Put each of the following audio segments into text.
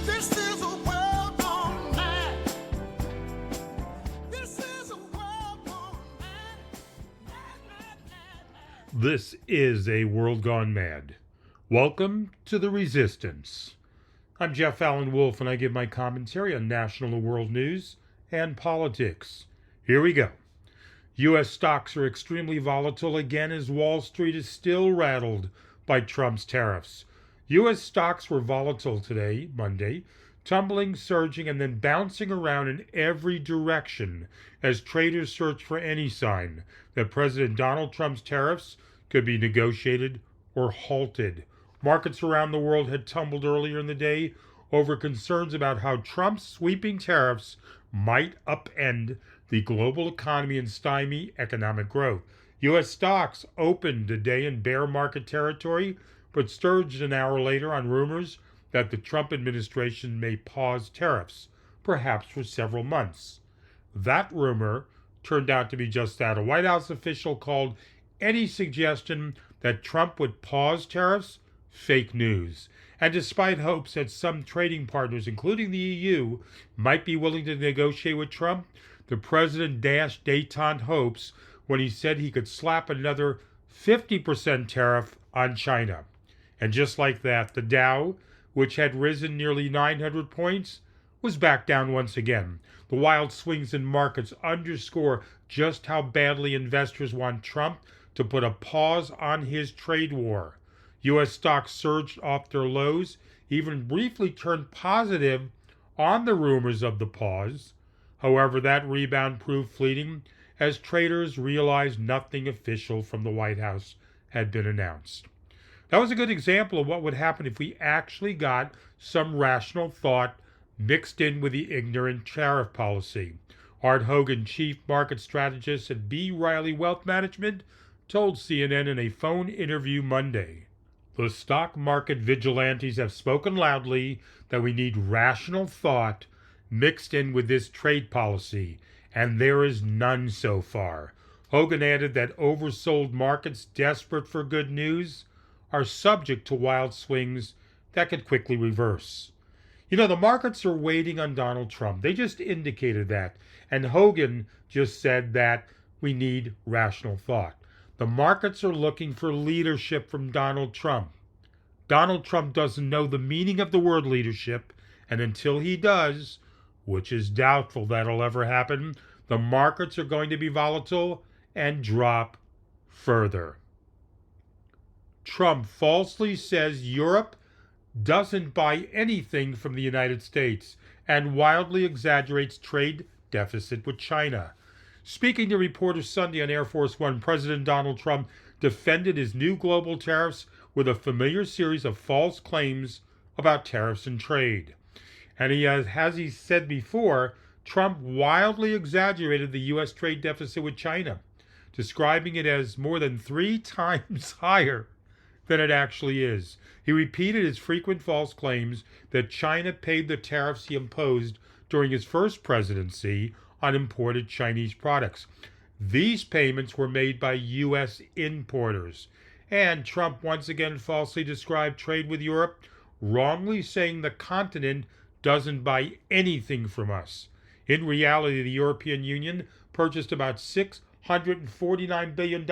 This is a world gone mad. This is a world gone mad. Mad, mad, mad, mad. This is a world gone mad. Welcome to the Resistance. I'm Jeff Allen Wolf, and I give my commentary on national and world news and politics. Here we go. U.S. stocks are extremely volatile again as Wall Street is still rattled by Trump's tariffs. U.S. stocks were volatile today, Monday, tumbling, surging, and then bouncing around in every direction as traders search for any sign that President Donald Trump's tariffs could be negotiated or halted. Markets around the world had tumbled earlier in the day over concerns about how Trump's sweeping tariffs might upend the global economy and stymie economic growth. U.S. stocks opened today in bear market territory, but surged an hour later on rumors that the Trump administration may pause tariffs, perhaps for several months. That rumor turned out to be just that. A White House official called any suggestion that Trump would pause tariffs fake news. And despite hopes that some trading partners, including the EU, might be willing to negotiate with Trump, the president dashed détente hopes when he said he could slap another 50% tariff on China. And just like that, the Dow, which had risen nearly 900 points, was back down once again. The wild swings in markets underscore just how badly investors want Trump to put a pause on his trade war. U.S. stocks surged off their lows, even briefly turned positive on the rumors of the pause. However, that rebound proved fleeting as traders realized nothing official from the White House had been announced. That was a good example of what would happen if we actually got some rational thought mixed in with the ignorant tariff policy. Art Hogan, chief market strategist at B. Riley Wealth Management, told CNN in a phone interview Monday. The stock market vigilantes have spoken loudly that we need rational thought mixed in with this trade policy, and there is none so far. Hogan added that oversold markets desperate for good news are subject to wild swings that could quickly reverse. The markets are waiting on Donald Trump. They just indicated that. And Hogan just said that we need rational thought. The markets are looking for leadership from Donald Trump. Donald Trump doesn't know the meaning of the word leadership, and until he does, which is doubtful that'll ever happen, the markets are going to be volatile and drop further. Trump falsely says Europe doesn't buy anything from the United States and wildly exaggerates trade deficit with China. Speaking to reporters Sunday on Air Force One, President Donald Trump defended his new global tariffs with a familiar series of false claims about tariffs and trade. And as he said before, Trump wildly exaggerated the U.S. trade deficit with China, describing it as more than 3 times higher than it actually is. He repeated his frequent false claims that China paid the tariffs he imposed during his first presidency on imported Chinese products. These payments were made by U.S. importers. And Trump once again falsely described trade with Europe, wrongly saying the continent doesn't buy anything from us. In reality, the European Union purchased about $649 billion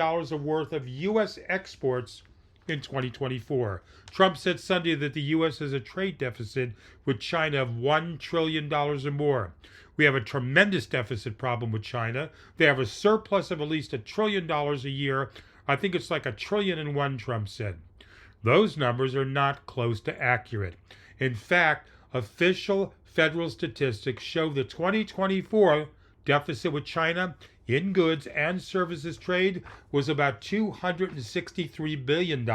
worth of U.S. exports in 2024. Trump said Sunday that the U.S. has a trade deficit with China of $1 trillion or more. We have a tremendous deficit problem with China. They have a surplus of at least $1 trillion a year. I think it's like $1 trillion and one, Trump said. Those numbers are not close to accurate. In fact, official federal statistics show the 2024 deficit with China in goods and services trade was about $263 billion.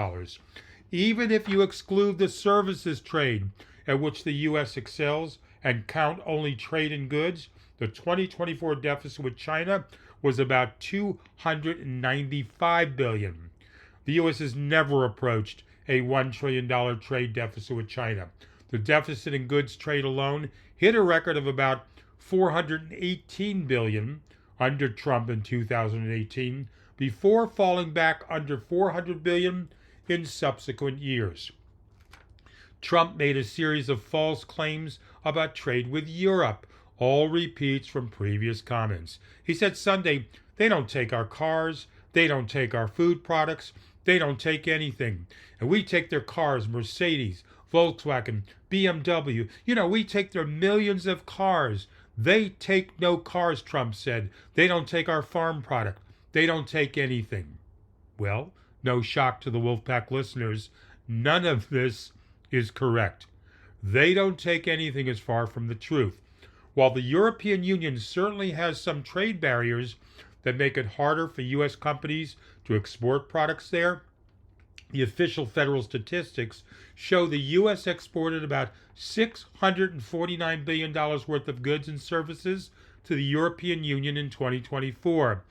Even if you exclude the services trade, at which the U.S. excels, and count only trade in goods, the 2024 deficit with China was about $295 billion. The U.S. has never approached a $1 trillion trade deficit with China. The deficit in goods trade alone hit a record of about $418 billion under Trump in 2018, before falling back under $400 billion in subsequent years. Trump made a series of false claims about trade with Europe, all repeats from previous comments. He said Sunday, they don't take our cars, they don't take our food products, they don't take anything. And we take their cars, Mercedes, Volkswagen, BMW. We take their millions of cars. They take no cars, Trump said. They don't take our farm product. They don't take anything. Well, no shock to the Wolfpack listeners, none of this is correct. They don't take anything is far from the truth. While the European Union certainly has some trade barriers that make it harder for U.S. companies to export products there, the official federal statistics show the U.S. exported about $649 billion worth of goods and services to the European Union in 2024.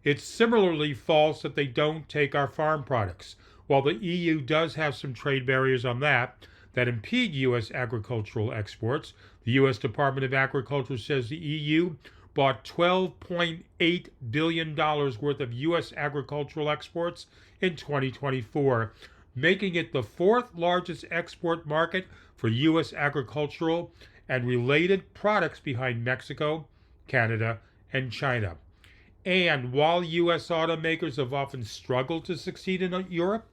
It's similarly false that they don't take our farm products. While the EU does have some trade barriers on that impede U.S. agricultural exports, the U.S. Department of Agriculture says the EU bought $12.8 billion worth of U.S. agricultural exports in 2024, making it the fourth largest export market for U.S. agricultural and related products behind Mexico, Canada, and China. And while U.S. automakers have often struggled to succeed in Europe,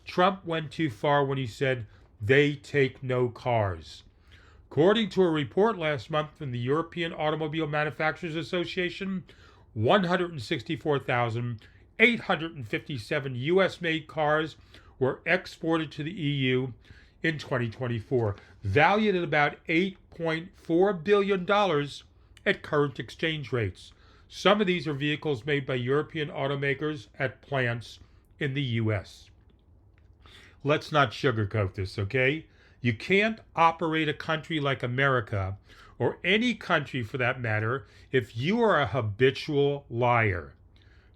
Trump went too far when he said they take no cars. According to a report last month from the European Automobile Manufacturers Association, 164,857 U.S.-made cars were exported to the EU in 2024, valued at about $8.4 billion at current exchange rates. Some of these are vehicles made by European automakers at plants in the U.S. Let's not sugarcoat this, okay? You can't operate a country like America, or any country for that matter, if you are a habitual liar.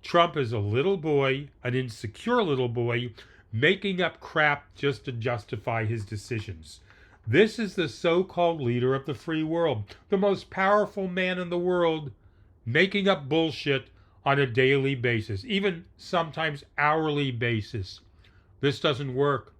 Trump is a little boy, an insecure little boy, making up crap just to justify his decisions. This is the so-called leader of the free world, the most powerful man in the world, making up bullshit on a daily basis, even sometimes hourly basis. This doesn't work.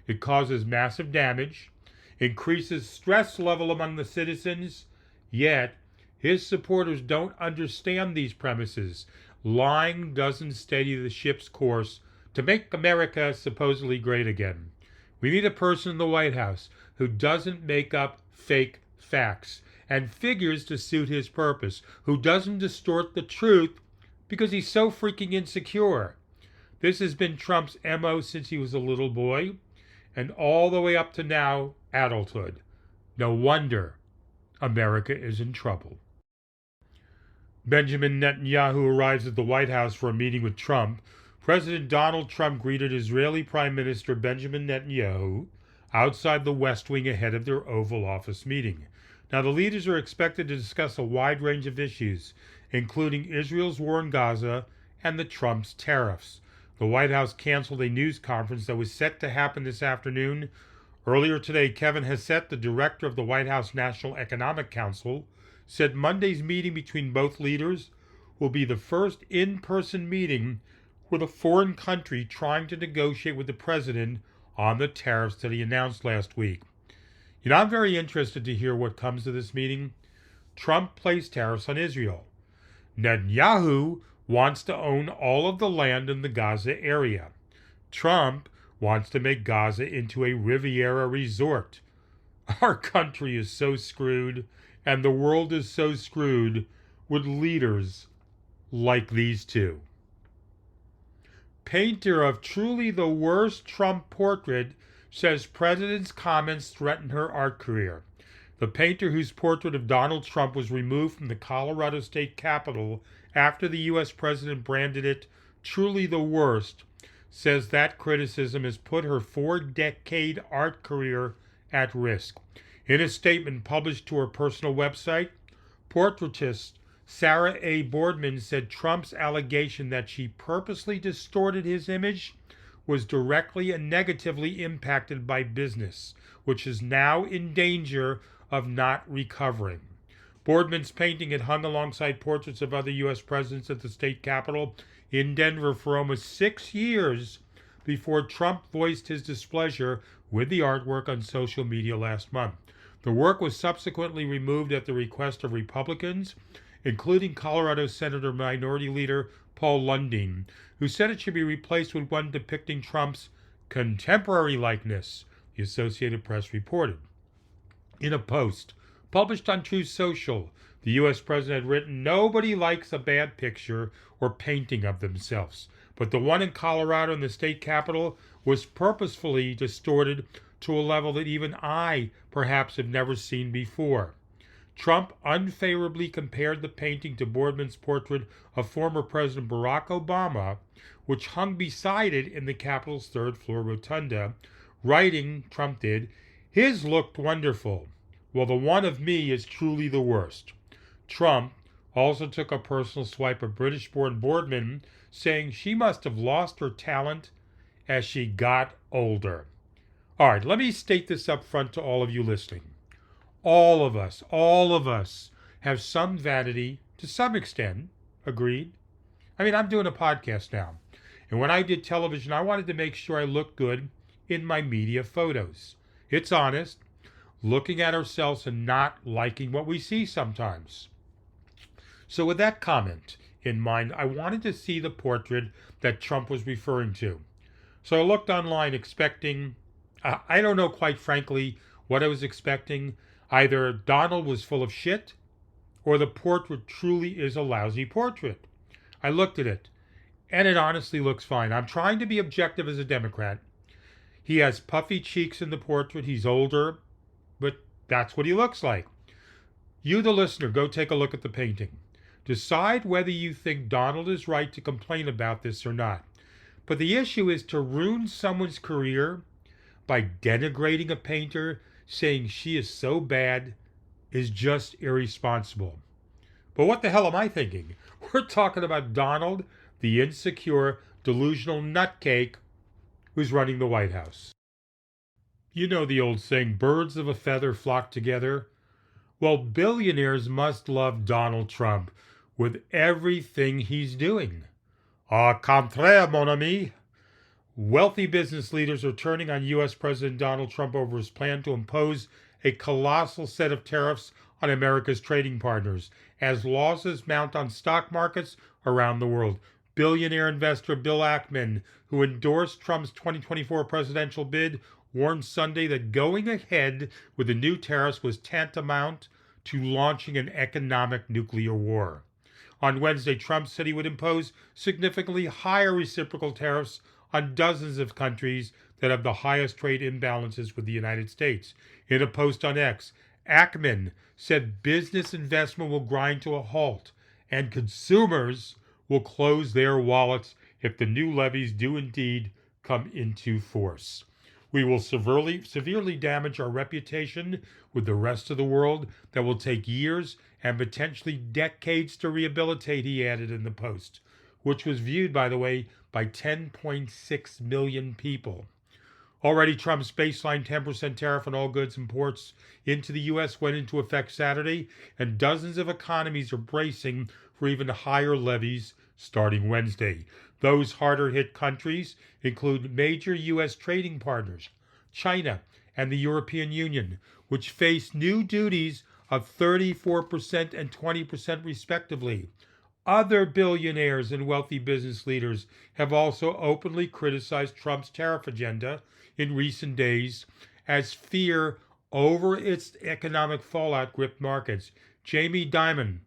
It causes massive damage, increases stress level among the citizens, yet his supporters don't understand these premises. Lying doesn't steady the ship's course to make America supposedly great again. We need a person in the White House who doesn't make up fake facts and figures to suit his purpose, who doesn't distort the truth because he's so freaking insecure. This has been Trump's MO since he was a little boy, and all the way up to now, adulthood. No wonder America is in trouble. Benjamin Netanyahu arrives at the White House for a meeting with Trump. President Donald Trump greeted Israeli Prime Minister Benjamin Netanyahu outside the West Wing ahead of their Oval Office meeting. Now, the leaders are expected to discuss a wide range of issues, including Israel's war in Gaza and the Trump's tariffs. The White House canceled a news conference that was set to happen this afternoon. Earlier today, Kevin Hassett, the director of the White House National Economic Council, said Monday's meeting between both leaders will be the first in-person meeting with a foreign country trying to negotiate with the president on the tariffs that he announced last week. I'm very interested to hear what comes of this meeting. Trump placed tariffs on Israel. Netanyahu wants to own all of the land in the Gaza area. Trump wants to make Gaza into a Riviera resort. Our country is so screwed, and the world is so screwed with leaders like these two. Painter of truly the worst Trump portrait says president's comments threaten her art career. The painter, whose portrait of Donald Trump was removed from the Colorado State Capitol after the U.S. president branded it truly the worst, says that criticism has put her 4-decade art career at risk. In a statement published to her personal website, portraitist Sarah A. Boardman said Trump's allegation that she purposely distorted his image was directly and negatively impacted by business, which is now in danger of not recovering. Boardman's painting had hung alongside portraits of other U.S. presidents at the state capitol in Denver for almost 6 years before Trump voiced his displeasure with the artwork on social media last month. The work was subsequently removed at the request of Republicans, including Colorado Senator Minority Leader Paul Lundeen, who said it should be replaced with one depicting Trump's contemporary likeness, the Associated Press reported. In a post published on Truth Social, the U.S. president had written, "Nobody likes a bad picture or painting of themselves, but the one in Colorado in the state capitol was purposefully distorted to a level that even I perhaps have never seen before." Trump unfavorably compared the painting to Boardman's portrait of former President Barack Obama, which hung beside it in the Capitol's third-floor rotunda, writing, Trump did, "His looked wonderful, while the one of me is truly the worst." Trump also took a personal swipe at British-born Boardman, saying she must have lost her talent as she got older. All right, let me state this up front to all of you listening. All of us have some vanity to some extent. Agreed? I mean, I'm doing a podcast now. And when I did television, I wanted to make sure I looked good in my media photos. It's honest, looking at ourselves and not liking what we see sometimes. So with that comment in mind, I wanted to see the portrait that Trump was referring to. So I looked online expecting, I don't know quite frankly what I was expecting. Either Donald was full of shit, or the portrait truly is a lousy portrait. I looked at it, and it honestly looks fine. I'm trying to be objective as a Democrat. He has puffy cheeks in the portrait. He's older, but that's what he looks like. You, the listener, go take a look at the painting. Decide whether you think Donald is right to complain about this or not. But the issue is to ruin someone's career by denigrating a painter, saying she is so bad, is just irresponsible. But what the hell am I thinking? We're talking about Donald, the insecure, delusional nutcake who's running the White House. You know the old saying, birds of a feather flock together? Well, billionaires must love Donald Trump with everything he's doing. Au contraire, mon ami. Wealthy business leaders are turning on U.S. President Donald Trump over his plan to impose a colossal set of tariffs on America's trading partners as losses mount on stock markets around the world. Billionaire investor Bill Ackman, who endorsed Trump's 2024 presidential bid, warned Sunday that going ahead with the new tariffs was tantamount to launching an economic nuclear war. On Wednesday, Trump said he would impose significantly higher reciprocal tariffs on dozens of countries that have the highest trade imbalances with the United States. In a post on X, Ackman said business investment will grind to a halt and consumers will close their wallets if the new levies do indeed come into force. We will severely damage our reputation with the rest of the world that will take years and potentially decades to rehabilitate, he added in the post, which was viewed, by the way, by 10.6 million people. Already, Trump's baseline 10% tariff on all goods imports into the U.S. went into effect Saturday, and dozens of economies are bracing for even higher levies starting Wednesday. Those harder-hit countries include major U.S. trading partners, China and the European Union, which face new duties of 34% and 20% respectively. Other billionaires and wealthy business leaders have also openly criticized Trump's tariff agenda in recent days as fear over its economic fallout gripped markets. Jamie Dimon,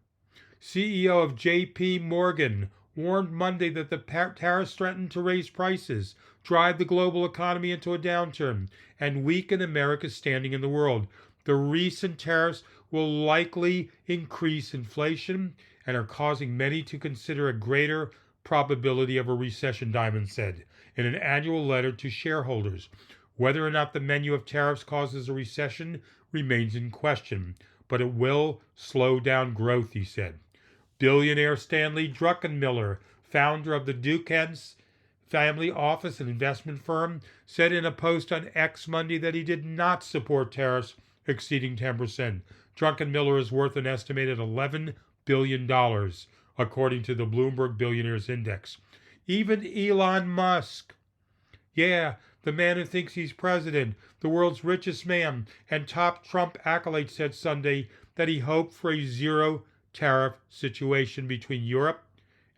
CEO of J.P. Morgan, warned Monday that the tariffs threaten to raise prices, drive the global economy into a downturn, and weaken America's standing in the world. The recent tariffs will likely increase inflation and are causing many to consider a greater probability of a recession, Dimon said in an annual letter to shareholders. Whether or not the menu of tariffs causes a recession remains in question, but it will slow down growth, he said. Billionaire Stanley Druckenmiller, founder of the Duquesne family office and investment firm, said in a post on X Monday that he did not support tariffs exceeding 10%. Druckenmiller is worth an estimated $11 billion, according to the Bloomberg Billionaires Index. Even Elon Musk, Yeah, the man who thinks he's president, the world's richest man, and top Trump accolade said Sunday that he hoped for a zero tariff situation between Europe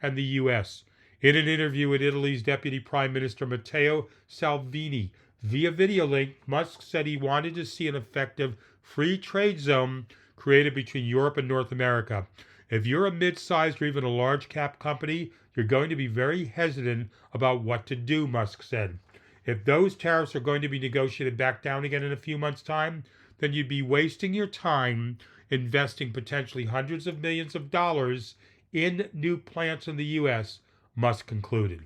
and the U.S. In an interview with Italy's Deputy Prime Minister Matteo Salvini via video link, Musk said he wanted to see an effective free trade zone created between Europe and North America. If you're a mid-sized or even a large cap company, you're going to be very hesitant about what to do, Musk said. If those tariffs are going to be negotiated back down again in a few months' time, then you'd be wasting your time investing potentially hundreds of millions of dollars in new plants in the U.S., Musk concluded.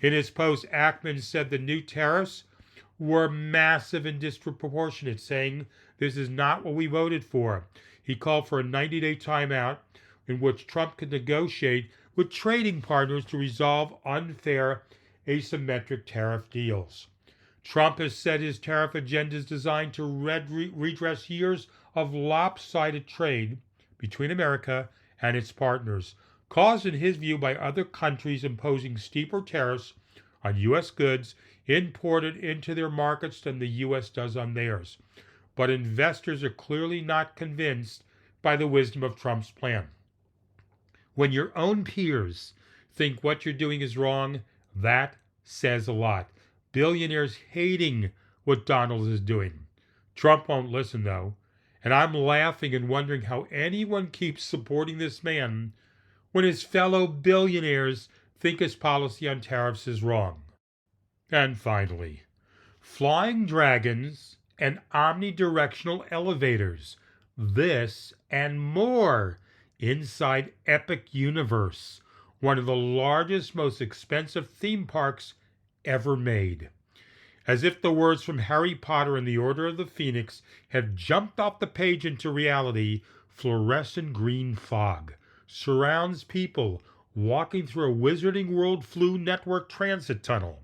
In his post, Ackman said the new tariffs were massive and disproportionate, saying this is not what we voted for. He called for a 90-day timeout in which Trump could negotiate with trading partners to resolve unfair asymmetric tariff deals. Trump has said his tariff agenda is designed to redress years of lopsided trade between America and its partners, caused in his view by other countries imposing steeper tariffs on U.S. goods imported into their markets than the U.S. does on theirs. But investors are clearly not convinced by the wisdom of Trump's plan. When your own peers think what you're doing is wrong, that says a lot. Billionaires hating what Donald is doing. Trump won't listen, though, and I'm laughing and wondering how anyone keeps supporting this man when his fellow billionaires think his policy on tariffs is wrong. And finally, flying dragons and omnidirectional elevators. This and more inside Epic Universe, one of the largest, most expensive theme parks ever made. As if the words from Harry Potter and the Order of the Phoenix had jumped off the page into reality, fluorescent green fog surrounds people walking through a Wizarding World Flu Network transit tunnel,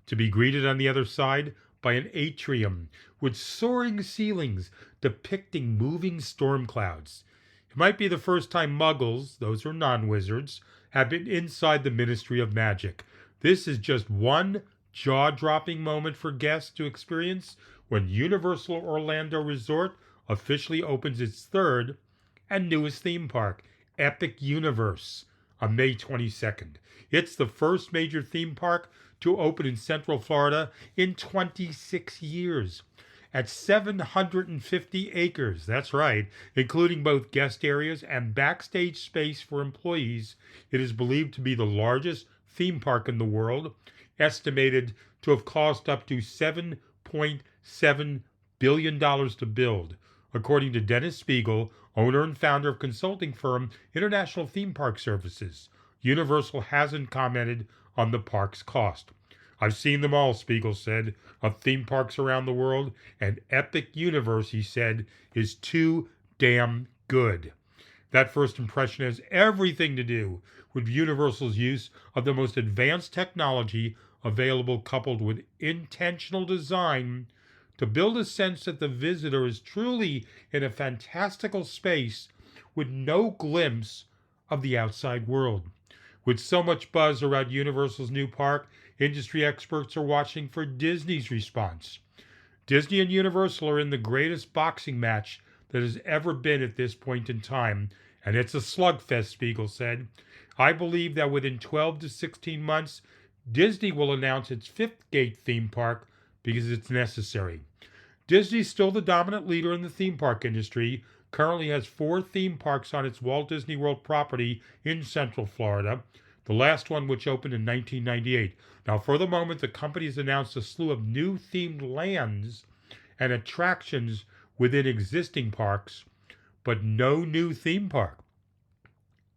to be greeted on the other side by an atrium with soaring ceilings depicting moving storm clouds. It might be the first time Muggles, those are non-wizards, have been inside the Ministry of Magic. This is just one jaw-dropping moment for guests to experience when Universal Orlando Resort officially opens its third and newest theme park, Epic Universe, on May 22nd. It's the first major theme park to open in Central Florida in 26 years. At 750 acres, that's right, including both guest areas and backstage space for employees, it is believed to be the largest theme park in the world, estimated to have cost up to $7.7 billion to build, according to Dennis Spiegel, owner and founder of consulting firm International Theme Park Services. Universal hasn't commented on the park's cost. I've seen them all, Spiegel said, of theme parks around the world, and Epic Universe, he said, is too damn good. That first impression has everything to do with Universal's use of the most advanced technology available, coupled with intentional design to build a sense that the visitor is truly in a fantastical space with no glimpse of the outside world. With so much buzz around Universal's new park, industry experts are watching for Disney's response. Disney and Universal are in the greatest boxing match that has ever been at this point in time, and it's a slugfest, Spiegel said. I believe that within 12 to 16 months, Disney will announce its fifth gate theme park because it's necessary. Disney's still the dominant leader in the theme park industry, currently has 4 theme parks on its Walt Disney World property in Central Florida, the last one which opened in 1998. Now, for the moment, the company has announced a slew of new themed lands and attractions within existing parks, but no new theme park.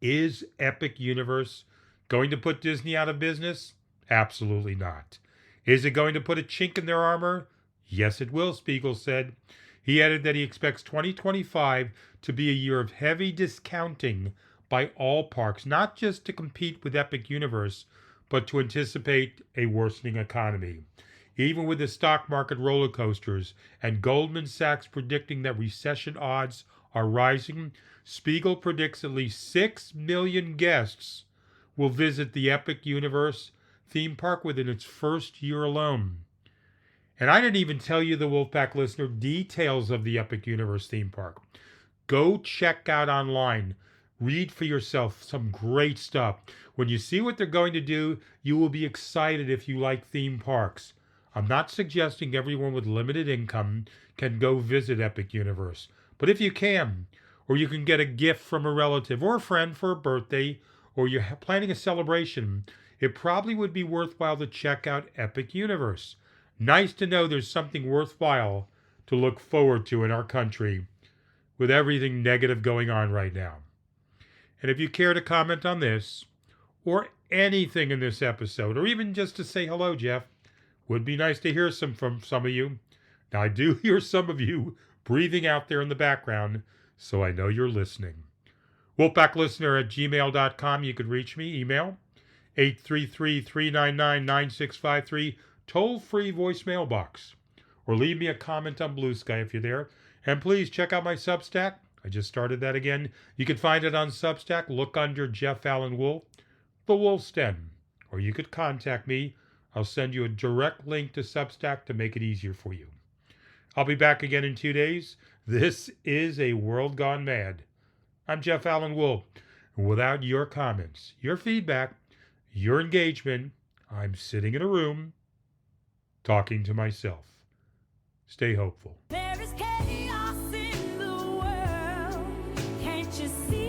Is Epic Universe going to put Disney out of business? Absolutely not. Is it going to put a chink in their armor? Yes, it will, Spiegel said. He added that he expects 2025 to be a year of heavy discounting by all parks, not just to compete with Epic Universe, but to anticipate a worsening economy. Even with the stock market roller coasters and Goldman Sachs predicting that recession odds are rising, Spiegel predicts at least 6 million guests will visit the Epic Universe theme park within its first year alone. And I didn't even tell you, the Wolfpack listener, details of the Epic Universe theme park. Go check out online. Read for yourself some great stuff. When you see what they're going to do, you will be excited if you like theme parks. I'm not suggesting everyone with limited income can go visit Epic Universe. But if you can, or you can get a gift from a relative or a friend for a birthday, or you're planning a celebration, it probably would be worthwhile to check out Epic Universe. Nice to know there's something worthwhile to look forward to in our country with everything negative going on right now. And if you care to comment on this, or anything in this episode, or even just to say hello, Jeff, would be nice to hear from some of you. Now, I do hear some of you breathing out there in the background, so I know you're listening. Wolfpacklistener@gmail.com. You could reach me. Email 833-399-9653. Toll-free voicemail box. Or leave me a comment on Blue Sky if you're there. And please check out my Substack. I just started that again. You can find it on Substack. Look under Jeff Allen Wolf, The Wolf's Den. Or you could contact me. I'll send you a direct link to Substack to make it easier for you. I'll be back again in 2 days. This is A World Gone Mad. I'm Jeff Allen Wolf. Without your comments, your feedback, your engagement, I'm sitting in a room talking to myself. Stay hopeful. There is chaos in the world. Can't you see?